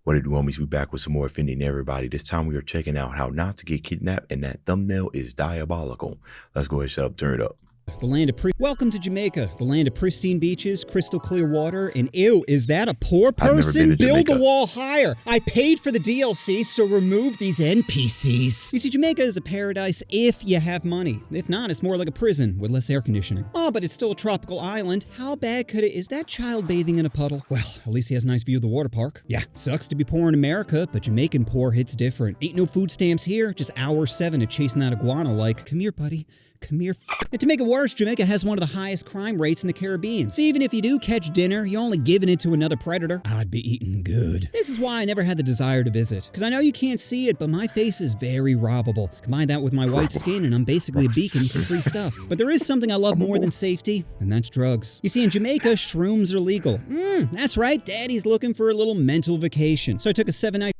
What it do, homies? We back with some more Offending Everybody. This time we are checking out how not to get kidnapped, and that thumbnail is diabolical. Let's go ahead, shut up, turn it up. The land of Welcome to Jamaica, the land of pristine beaches, crystal clear water, and ew, is that a poor person? Build the wall higher. I paid for the DLC, so remove these NPCs. You see, Jamaica is a paradise if you have money. If not, it's more like a prison with less air conditioning. Oh, but it's still a tropical island. How bad could it? Is that child bathing in a puddle? Well, at least he has a nice view of the water park. Yeah, sucks to be poor in America, but Jamaican poor hits different. Ain't no food stamps here, just hour 7 of chasing that iguana like, come here, buddy. Come here. And to make it worse, Jamaica has one of the highest crime rates in the Caribbean. So even if you do catch dinner, you're only giving it to another predator. I'd be eating good. This is why I never had the desire to visit. Because I know you can't see it, but my face is very robbable. Combine that with my white skin, and I'm basically a beacon for free stuff. But there is something I love more than safety, and that's drugs. You see, in Jamaica, shrooms are legal. That's right, Daddy's looking for a little mental vacation. So I took a 7-night...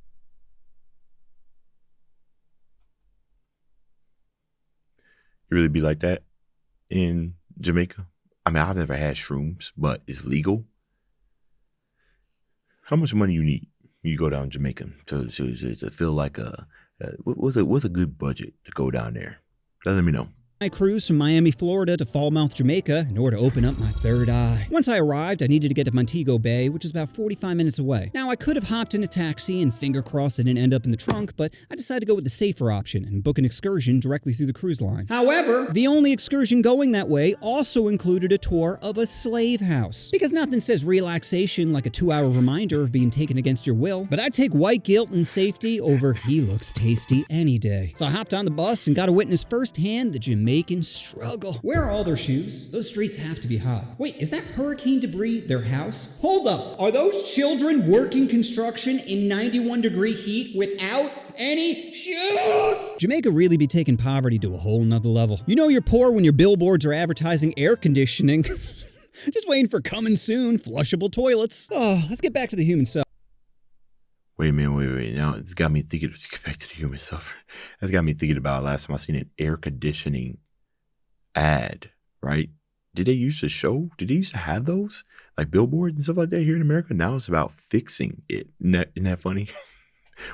You really be like that in Jamaica? I mean, I've never had shrooms, but it's legal. How much money you need when you go down Jamaica to feel like what's a good budget to go down there? Let me know. I cruised from Miami, Florida to Falmouth, Jamaica in order to open up my third eye. Once I arrived, I needed to get to Montego Bay, which is about 45 minutes away. Now, I could have hopped in a taxi and finger crossed I didn't end up in the trunk, but I decided to go with the safer option and book an excursion directly through the cruise line. However, the only excursion going that way also included a tour of a slave house. Because nothing says relaxation like a 2-hour reminder of being taken against your will, but I'd take white guilt and safety over he looks tasty any day. So I hopped on the bus and got to witness firsthand the Jamaican struggle. Where are all their shoes? Those streets have to be hot. Wait, is that hurricane debris their house? Hold up, are those children working construction in 91-degree heat without any shoes? Jamaica really be taking poverty to a whole nother level. You know you're poor when your billboards are advertising air conditioning. Just waiting for coming soon, flushable toilets. Oh, let's get back to the human self. Wait a minute, wait. Now, it's got me thinking, get back to the human stuff. That's got me thinking about last time I seen an air conditioning ad, right? Did they used to show? Did they used to have those? Like billboards and stuff like that here in America? Now it's about fixing it. Isn't that funny?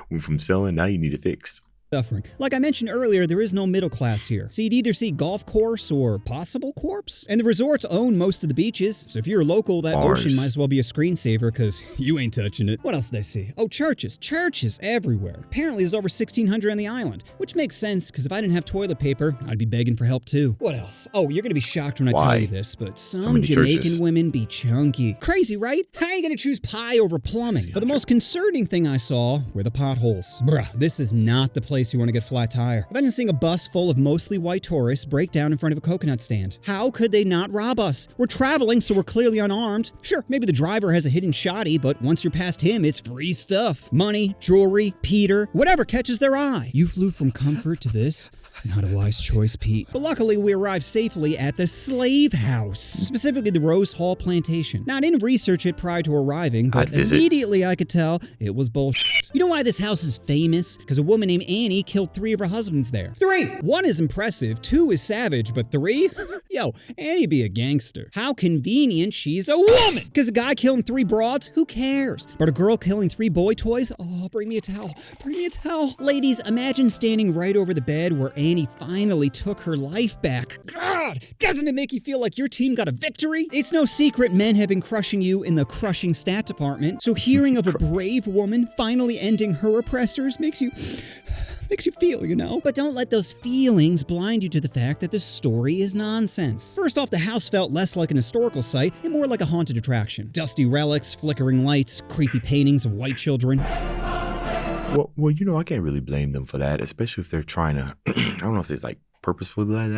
Went from selling, now you need it fixed. Suffering. Like I mentioned earlier, there is no middle class here. So you'd either see golf course or possible corpse. And the resorts own most of the beaches. So if you're a local, that ocean might as well be a screensaver because you ain't touching it. What else did I see? Oh, churches. Churches everywhere. Apparently there's over 1,600 on the island, which makes sense because if I didn't have toilet paper, I'd be begging for help too. What else? Oh, you're going to be shocked when I tell you this, but some Jamaican women be chunky. Crazy, right? How are you going to choose pie over plumbing? But the most concerning thing I saw were the potholes. Bruh, this is not the place you want to get a flat tire. Imagine seeing a bus full of mostly white tourists break down in front of a coconut stand. How could they not rob us? We're traveling, so we're clearly unarmed. Sure, maybe the driver has a hidden shotty, but once you're past him, it's free stuff. Money, jewelry, Peter, whatever catches their eye. You flew from comfort to this. Not a wise choice, Pete. But luckily, we arrived safely at the slave house, specifically the Rose Hall plantation. Now, I didn't research it prior to arriving, but immediately I could tell it was bullshit. You know why this house is famous? Because a woman named Annie killed 3 of her husbands there. 3! 1 is impressive, 2 is savage, but 3? Yo, Annie be a gangster. How convenient she's a woman! Because a guy killing 3 broads, who cares? But a girl killing 3 boy toys? Oh, bring me a towel. Bring me a towel. Ladies, imagine standing right over the bed where Annie finally took her life back. God, doesn't it make you feel like your team got a victory? It's no secret men have been crushing you in the crushing stat department, so hearing of a brave woman finally ending her oppressors makes you feel, you know? But don't let those feelings blind you to the fact that the story is nonsense. First off, the house felt less like an historical site and more like a haunted attraction. Dusty relics, flickering lights, creepy paintings of white children. Well, you know, I can't really blame them for that, especially if they're trying to, I don't know if it's like purposefully like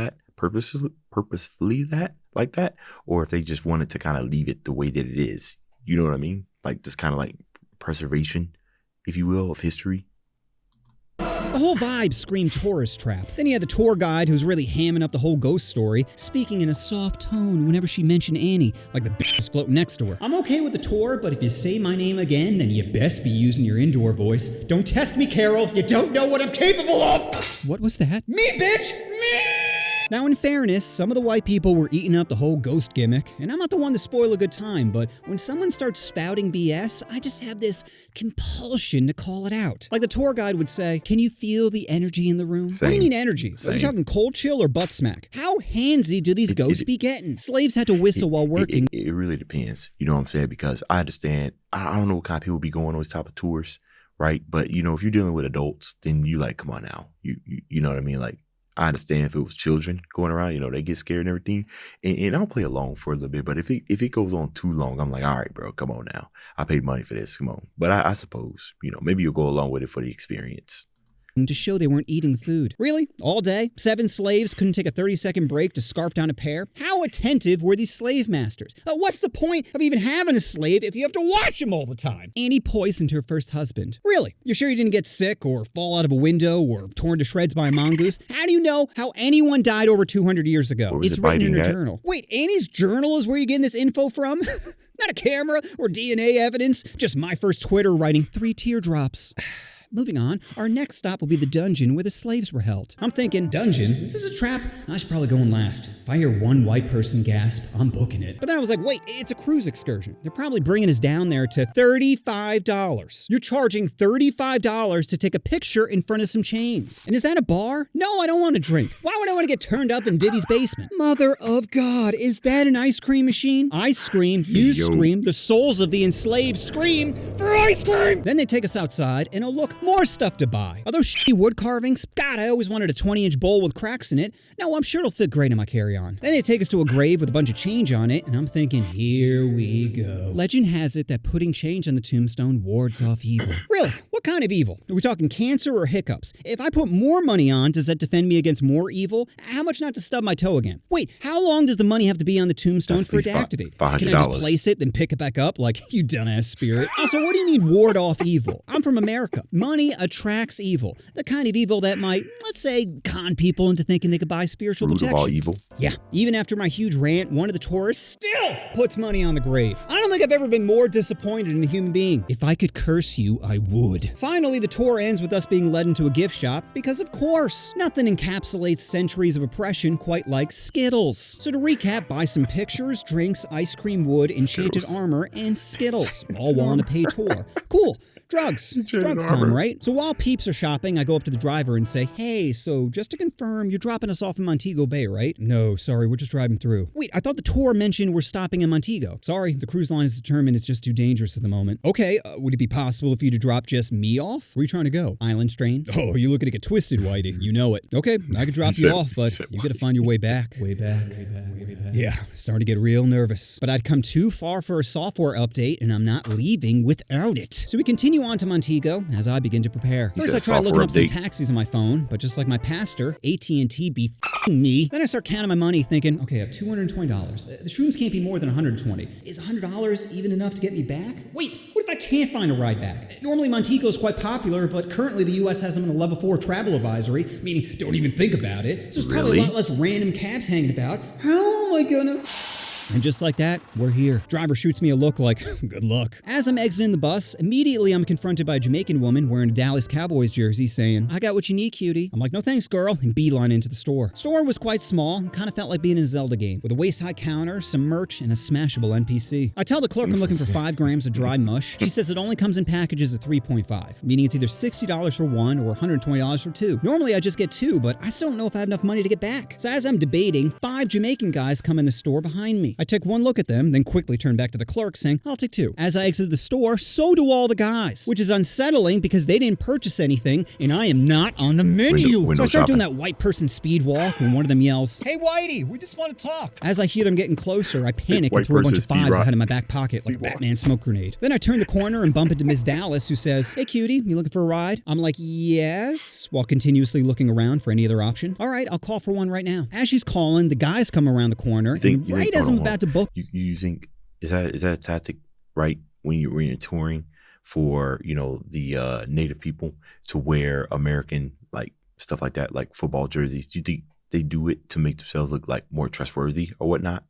that, or if they just wanted to kind of leave it the way that it is. You know what I mean? Like just kind of like preservation, if you will, of history. The whole vibe screamed tourist trap. Then you had the tour guide who's really hamming up the whole ghost story, speaking in a soft tone whenever she mentioned Annie, like the bitch was floating next to her. I'm okay with the tour, but if you say my name again, then you best be using your indoor voice. Don't test me, Carol. You don't know what I'm capable of. What was that? Me, bitch! Me! Now, in fairness, some of the white people were eating up the whole ghost gimmick, and I'm not the one to spoil a good time, but when someone starts spouting BS, I just have this compulsion to call it out. Like the tour guide would say, can you feel the energy in the room? Same. What do you mean energy? Same. Are we talking cold chill or butt smack? How handsy do these ghosts be getting? Slaves had to whistle while working. It really depends. You know what I'm saying? Because I understand. I don't know what kind of people be going on these type of tours, right? But, you know, if you're dealing with adults, then you like, come on now. You know what I mean? Like, I understand if it was children going around, you know, they get scared and everything. And I'll play along for a little bit. But if it goes on too long, I'm like, all right, bro, come on now. I paid money for this. Come on. But I suppose, you know, maybe you'll go along with it for the experience. To show they weren't eating the food. Really? All day? 7 slaves couldn't take a 30-second break to scarf down a pear? How attentive were these slave masters? What's the point of even having a slave if you have to watch him all the time? Annie poisoned her first husband. Really? You're sure you didn't get sick or fall out of a window or torn to shreds by a mongoose? How do you know how anyone died over 200 years ago? It's written in her journal. Wait, Annie's journal is where you're getting this info from? Not a camera or DNA evidence, just my first Twitter writing 3 teardrops. Moving on, our next stop will be the dungeon where the slaves were held. I'm thinking, dungeon? Is this a trap? I should probably go in last. If I hear one white person gasp, I'm booking it. But then I was like, wait, it's a cruise excursion. They're probably bringing us down there to $35. You're charging $35 to take a picture in front of some chains. And is that a bar? No, I don't want to drink. Why would I want to get turned up in Diddy's basement? Mother of God, is that an ice cream machine? I scream, you scream, the souls of the enslaved scream for ice cream! Then they take us outside, and oh look, more stuff to buy. Are those shitty wood carvings? God, I always wanted a 20-inch bowl with cracks in it. No, I'm sure it'll fit great in my carry-on. Then they take us to a grave with a bunch of change on it, and I'm thinking, here we go. Legend has it that putting change on the tombstone wards off evil. Really? What kind of evil? Are we talking cancer or hiccups? If I put more money on, does that defend me against more evil? How much not to stub my toe again? Wait, how long does the money have to be on the tombstone for it to activate? $500. Can I just place it, then pick it back up? Like, you dumbass spirit. Also, what do you mean ward off evil? I'm from America. Money attracts evil. The kind of evil that might, let's say, con people into thinking they could buy spiritual protection. Root of all evil. Yeah, even after my huge rant, one of the tourists still puts money on the grave. I don't think I've ever been more disappointed in a human being. If I could curse you, I would. Finally, the tour ends with us being led into a gift shop because, of course, nothing encapsulates centuries of oppression quite like Skittles. So to recap, buy some pictures, drinks, ice cream, wood, enchanted armor, and Skittles, all while on a paid tour. Cool. Drugs. Drugs time, right? So while peeps are shopping, I go up to the driver and say, hey, so just to confirm, you're dropping us off in Montego Bay, right? No, sorry, we're just driving through. Wait, I thought the tour mentioned we're stopping in Montego. Sorry, the cruise line has determined it's just too dangerous at the moment. Okay, would it be possible for you to drop just me off? Where are you trying to go? Island strain? Oh, you're looking to get twisted, Whitey. You know it. Okay, I could drop you off, but you gotta find your way back. Way back. Yeah, starting to get real nervous. But I'd come too far for a software update, and I'm not leaving without it. So we continue on to Montego as I begin to prepare. First, I try looking up some taxis on my phone, but just like my pastor, AT&T be f***ing me. Then I start counting my money thinking, okay, I have $220. The shrooms can't be more than $120. Is $100 even enough to get me back? Wait, what if I can't find a ride back? Normally Montego is quite popular, but currently the U.S. has them in a level 4 travel advisory, meaning don't even think about it. So there's probably a lot less random cabs hanging about. How am I gonna... And just like that, we're here. Driver shoots me a look like, good luck. As I'm exiting the bus, immediately I'm confronted by a Jamaican woman wearing a Dallas Cowboys jersey saying, I got what you need, cutie. I'm like, no thanks, girl, and beeline into the store. Store was quite small and kind of felt like being in a Zelda game, with a waist-high counter, some merch, and a smashable NPC. I tell the clerk I'm looking for 5 grams of dry mush. She says it only comes in packages of 3.5, meaning it's either $60 for 1 or $120 for 2. Normally I just get 2, but I still don't know if I have enough money to get back. So as I'm debating, 5 Jamaican guys come in the store behind me. I take one look at them, then quickly turn back to the clerk saying, I'll take 2. As I exit the store, so do all the guys, which is unsettling because they didn't purchase anything and I am not on the menu. So I start doing that white person speed walk when one of them yells, hey Whitey, we just want to talk. As I hear them getting closer, I panic and throw a bunch of 5s ahead of my back pocket like a Batman smoke grenade. Then I turn the corner and bump into Miss Dallas who says, hey cutie, you looking for a ride? I'm like, yes, while continuously looking around for any other option. All right, I'll call for one right now. As she's calling, the guys come around the corner and right as I'm about to book, you think is that a tactic, right? When you're touring for, you know, the native people to wear American like stuff like that, like football jerseys. Do you think they do it to make themselves look like more trustworthy or whatnot?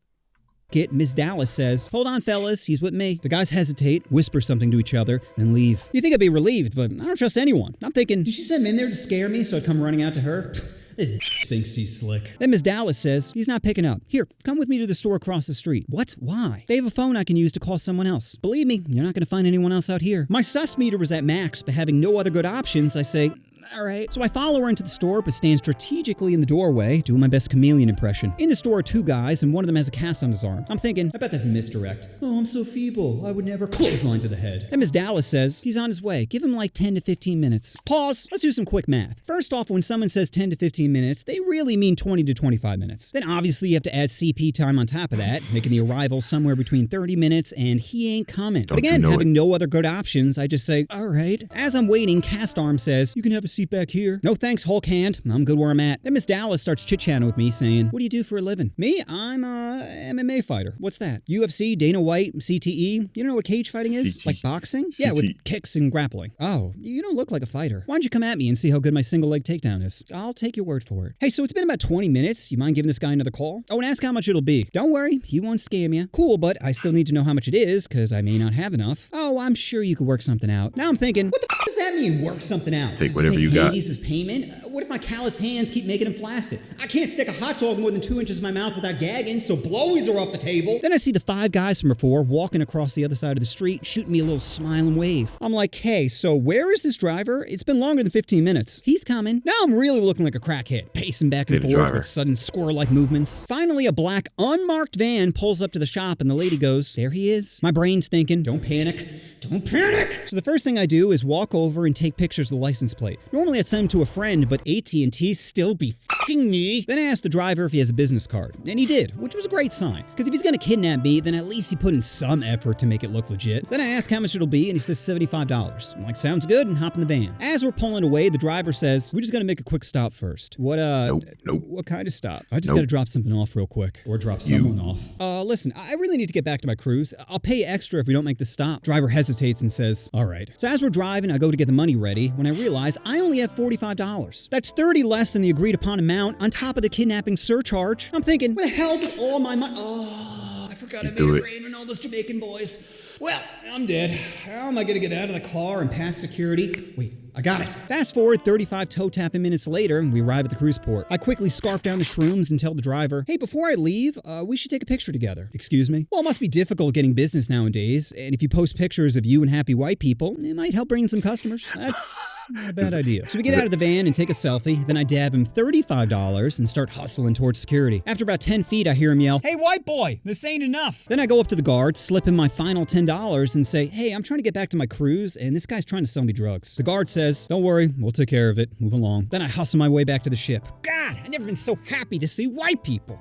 Miss Dallas says, hold on, fellas, he's with me. The guys hesitate, whisper something to each other, then leave. You think I'd be relieved, but I don't trust anyone. I'm thinking, did she send him in there to scare me so I'd come running out to her? This thinks he's slick. Then Ms. Dallas says he's not picking up. Here, come with me to the store across the street. What? Why? They have a phone I can use to call someone else. Believe me, you're not going to find anyone else out here. My sus meter was at max, but having no other good options, I say, all right. So I follow her into the store, but stand strategically in the doorway, doing my best chameleon impression. In the store are two guys, and one of them has a cast on his arm. I'm thinking, I bet that's a misdirect. Oh, I'm so feeble. I would never clothesline to the head. Then Ms. Dallas says, he's on his way. Give him like 10 to 15 minutes. Pause. Let's do some quick math. First off, when someone says 10 to 15 minutes, they really mean 20 to 25 minutes. Then obviously you have to add CP time on top of that, making the arrival somewhere between 30 minutes, and he ain't coming. But again, having no other good options, I just say, all right. As I'm waiting, cast arm says, you can have a seat back here. No thanks, Hulk hand. I'm good where I'm at. Then Miss Dallas starts chit-chatting with me saying, what do you do for a living? Me? I'm a MMA fighter. What's that? UFC, Dana White, CTE? You don't know what cage fighting is? Like boxing? Yeah, with kicks and grappling. Oh, you don't look like a fighter. Why don't you come at me and see how good my single leg takedown is? I'll take your word for it. Hey, so it's been about 20 minutes. You mind giving this guy another call? Oh, and ask how much it'll be. Don't worry, he won't scam you. Cool, but I still need to know how much it is, because I may not have enough. Oh, I'm sure you could work something out. Now I'm thinking, what the f does that mean, work something out? Take whatever you got. As payment? What if my callous hands keep making him flaccid? I can't stick a hot dog more than 2 inches in my mouth without gagging, so blowies are off the table. Then I see the 5 guys from before walking across the other side of the street, shooting me a little smile and wave. I'm like, hey, so where is this driver? It's been longer than 15 minutes. He's coming. Now I'm really looking like a crackhead, pacing back and forth with sudden squirrel-like movements. Finally, a black, unmarked van pulls up to the shop, and the lady goes, there he is. My brain's thinking, don't panic. Don't panic! So the first thing I do is walk over and take pictures of the license plate. Normally I'd send them to a friend, but AT&T still be fucking me. Then I asked the driver if he has a business card, and he did, which was a great sign. Because if he's gonna kidnap me, then at least he put in some effort to make it look legit. Then I ask how much it'll be, and he says $75. I'm like, sounds good, and hop in the van. As we're pulling away, the driver says, we just gotta make a quick stop first. What, Nope. What kind of stop? I just gotta drop something off real quick. Or drop someone off. Listen, I really need to get back to my cruise. I'll pay extra if we don't make the stop. Driver hesitates and says, all right. So as we're driving, I go to get the money ready when I realize I only have $45. That's $30 less than the agreed upon amount on top of the kidnapping surcharge. I'm thinking, where the hell did all my money? Oh, I forgot I made it rain on all those Jamaican boys. Well, I'm dead. How am I going to get out of the car and pass security? Wait. I got it. Fast forward 35 toe tapping minutes later, and we arrive at the cruise port. I quickly scarf down the shrooms and tell the driver, hey, before I leave, we should take a picture together. Excuse me? Well, it must be difficult getting business nowadays, and if you post pictures of you and happy white people, it might help bring in some customers. That's not a bad idea. So we get out of the van and take a selfie, then I dab him $35 and start hustling towards security. After about 10 feet, I hear him yell, hey, white boy, this ain't enough. Then I go up to the guard, slip him my final $10 and say, hey, I'm trying to get back to my cruise, and this guy's trying to sell me drugs. The guard says, don't worry, we'll take care of it. Move along. Then I hustle my way back to the ship. God, I've never been so happy to see white people.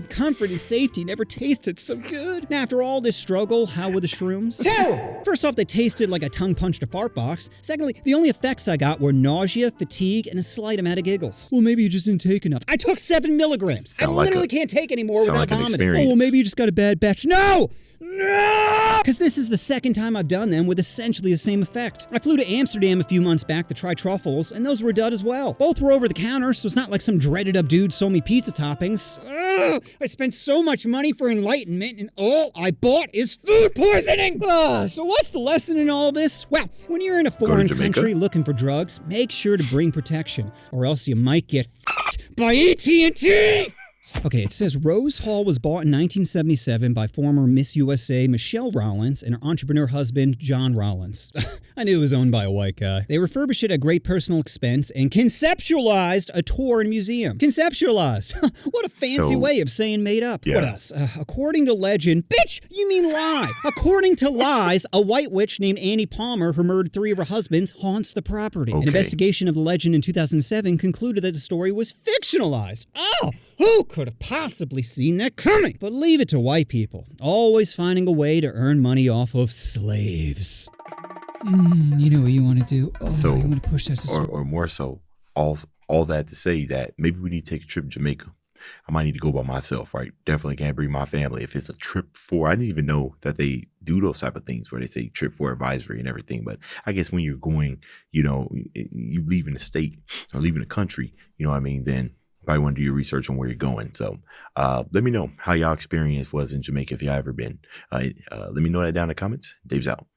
Comfort and safety never tasted so good. Now, after all this struggle, how were the shrooms? Terrible! First off, they tasted like I tongue-punched a fart box. Secondly, the only effects I got were nausea, fatigue, and a slight amount of giggles. Well, maybe you just didn't take enough. I took 7 milligrams. I literally can't take any more without vomiting. Oh, well, maybe you just got a bad batch. No! No! Because this is the second time I've done them with essentially the same effect. I flew to Amsterdam a few months back to try truffles, and those were dud as well. Both were over the counter, so it's not like some dreaded up dude sold me pizza toppings. Ugh! I spent so much money for enlightenment, and all I bought is food poisoning! So what's the lesson in all this? Well, when you're in a foreign country looking for drugs, make sure to bring protection, or else you might get f***ed by AT&T! Okay, it says Rose Hall was bought in 1977 by former Miss USA Michelle Rollins and her entrepreneur husband, John Rollins. I knew it was owned by a white guy. They refurbished it at great personal expense and conceptualized a tour and museum. Conceptualized. What a fancy way of saying made up. Yeah. What else? According to legend, bitch, you mean lie. According to lies, a white witch named Annie Palmer, who murdered 3 of her husbands, haunts the property. An investigation of the legend in 2007 concluded that the story was fictionalized. Oh, who could have possibly seen that coming? But leave it to white people, always finding a way to earn money off of slaves. You know what you want to do? Oh, so, you want to push that to or more so, all that to say that maybe we need to take a trip to Jamaica. I might need to go by myself, right? Definitely can't bring my family. If it's a trip for, I didn't even know that they do those type of things where they say trip for advisory and everything. But I guess when you're going, you leaving the state or leaving the country, you know what I mean? Then probably want to do your research on where you're going. So let me know how y'all experience was in Jamaica if y'all ever been. Let me know that down in the comments. Dave's out.